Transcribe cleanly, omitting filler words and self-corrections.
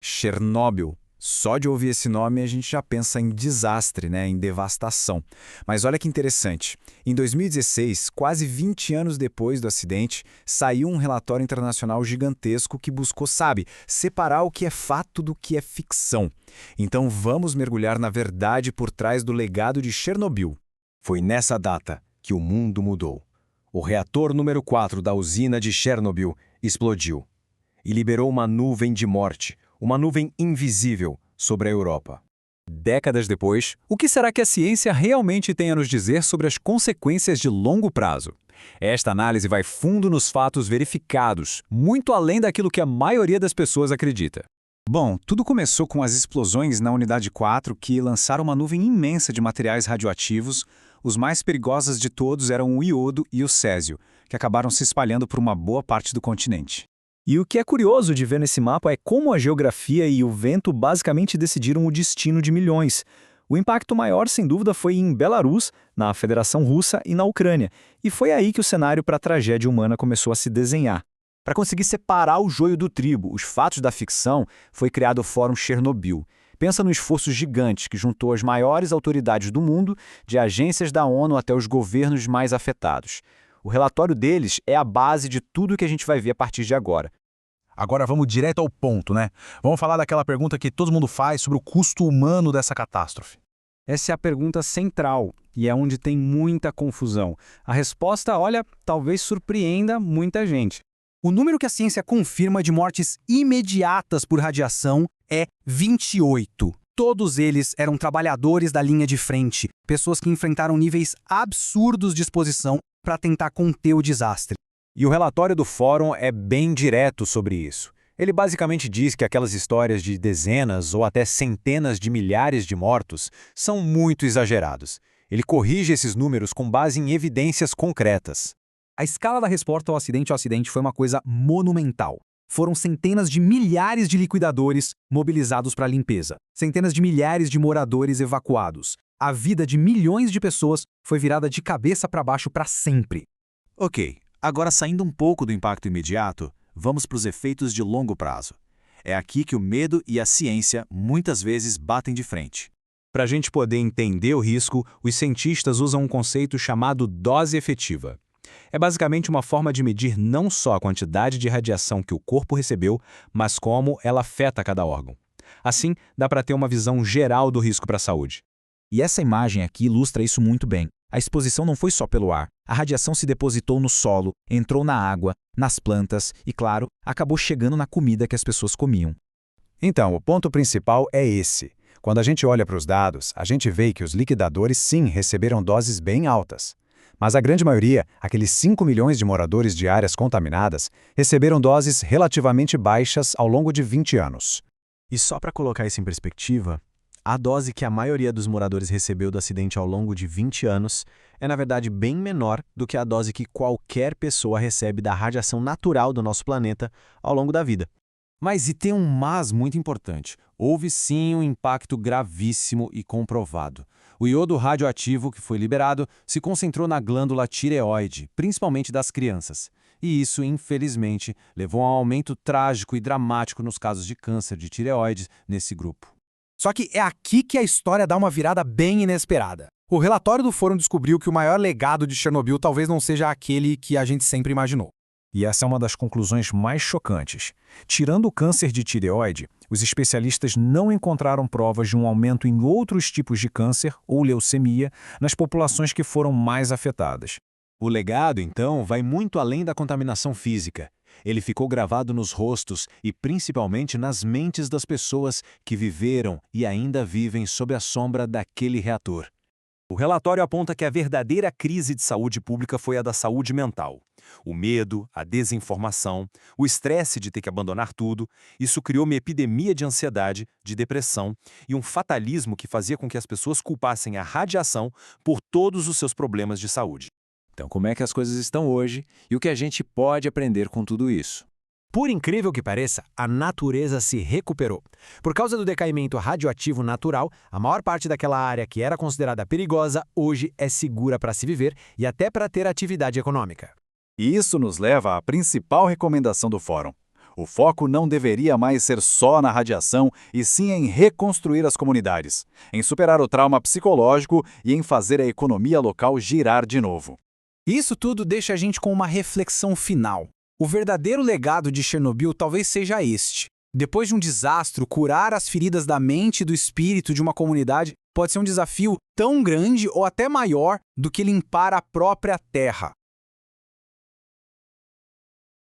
Chernobyl. Só de ouvir esse nome a gente já pensa em desastre, né, em devastação. Mas olha que interessante. Em 2016, quase 20 anos depois do acidente, saiu um relatório internacional gigantesco que buscou, sabe, separar o que é fato do que é ficção. Então vamos mergulhar na verdade por trás do legado de Chernobyl. Foi nessa data que o mundo mudou. O reator número 4 da usina de Chernobyl explodiu e liberou uma nuvem de morte, uma nuvem invisível sobre a Europa. Décadas depois, o que será que a ciência realmente tem a nos dizer sobre as consequências de longo prazo? Esta análise vai fundo nos fatos verificados, muito além daquilo que a maioria das pessoas acredita. Bom, tudo começou com as explosões na Unidade 4 que lançaram uma nuvem imensa de materiais radioativos. Os mais perigosos de todos eram o iodo e o césio, que acabaram se espalhando por uma boa parte do continente. E o que é curioso de ver nesse mapa é como a geografia e o vento basicamente decidiram o destino de milhões. O impacto maior, sem dúvida, foi em Belarus, na Federação Russa e na Ucrânia, e foi aí que o cenário para a tragédia humana começou a se desenhar. Para conseguir separar o joio do trigo, os fatos da ficção, foi criado o Fórum Chernobyl. Pensa no esforço gigante que juntou as maiores autoridades do mundo, de agências da ONU até os governos mais afetados. O relatório deles é a base de tudo que a gente vai ver a partir de agora. Agora vamos direto ao ponto, né? Vamos falar daquela pergunta que todo mundo faz sobre o custo humano dessa catástrofe. Essa é a pergunta central e é onde tem muita confusão. A resposta, olha, talvez surpreenda muita gente. O número que a ciência confirma de mortes imediatas por radiação é 28. Todos eles eram trabalhadores da linha de frente, pessoas que enfrentaram níveis absurdos de exposição para tentar conter o desastre. E o relatório do Fórum é bem direto sobre isso. Ele basicamente diz que aquelas histórias de dezenas ou até centenas de milhares de mortos são muito exagerados. Ele corrige esses números com base em evidências concretas. A escala da resposta ao acidente foi uma coisa monumental. Foram centenas de milhares de liquidadores mobilizados para a limpeza, centenas de milhares de moradores evacuados. A vida de milhões de pessoas foi virada de cabeça para baixo para sempre. Ok, agora saindo um pouco do impacto imediato, vamos para os efeitos de longo prazo. É aqui que o medo e a ciência muitas vezes batem de frente. Para a gente poder entender o risco, os cientistas usam um conceito chamado dose efetiva. É basicamente uma forma de medir não só a quantidade de radiação que o corpo recebeu, mas como ela afeta cada órgão. Assim, dá para ter uma visão geral do risco para a saúde. E essa imagem aqui ilustra isso muito bem. A exposição não foi só pelo ar. A radiação se depositou no solo, entrou na água, nas plantas e, claro, acabou chegando na comida que as pessoas comiam. Então, o ponto principal é esse. Quando a gente olha para os dados, a gente vê que os liquidadores sim receberam doses bem altas. Mas a grande maioria, aqueles 5 milhões de moradores de áreas contaminadas, receberam doses relativamente baixas ao longo de 20 anos. E só para colocar isso em perspectiva, a dose que a maioria dos moradores recebeu do acidente ao longo de 20 anos é, na verdade, bem menor do que a dose que qualquer pessoa recebe da radiação natural do nosso planeta ao longo da vida. Mas e tem um mas muito importante. Houve sim um impacto gravíssimo e comprovado. O iodo radioativo que foi liberado se concentrou na glândula tireoide, principalmente das crianças. E isso, infelizmente, levou a um aumento trágico e dramático nos casos de câncer de tireoide nesse grupo. Só que é aqui que a história dá uma virada bem inesperada. O relatório do Fórum descobriu que o maior legado de Chernobyl talvez não seja aquele que a gente sempre imaginou. E essa é uma das conclusões mais chocantes. Tirando o câncer de tireoide, os especialistas não encontraram provas de um aumento em outros tipos de câncer ou leucemia nas populações que foram mais afetadas. O legado, então, vai muito além da contaminação física. Ele ficou gravado nos rostos e principalmente nas mentes das pessoas que viveram e ainda vivem sob a sombra daquele reator. O relatório aponta que a verdadeira crise de saúde pública foi a da saúde mental. O medo, a desinformação, o estresse de ter que abandonar tudo, isso criou uma epidemia de ansiedade, de depressão e um fatalismo que fazia com que as pessoas culpassem a radiação por todos os seus problemas de saúde. Então, como é que as coisas estão hoje e o que a gente pode aprender com tudo isso? Por incrível que pareça, a natureza se recuperou. Por causa do decaimento radioativo natural, a maior parte daquela área que era considerada perigosa hoje é segura para se viver e até para ter atividade econômica. E isso nos leva à principal recomendação do Fórum. O foco não deveria mais ser só na radiação, e sim em reconstruir as comunidades, em superar o trauma psicológico e em fazer a economia local girar de novo. Isso tudo deixa a gente com uma reflexão final. O verdadeiro legado de Chernobyl talvez seja este. Depois de um desastre, curar as feridas da mente e do espírito de uma comunidade pode ser um desafio tão grande ou até maior do que limpar a própria terra.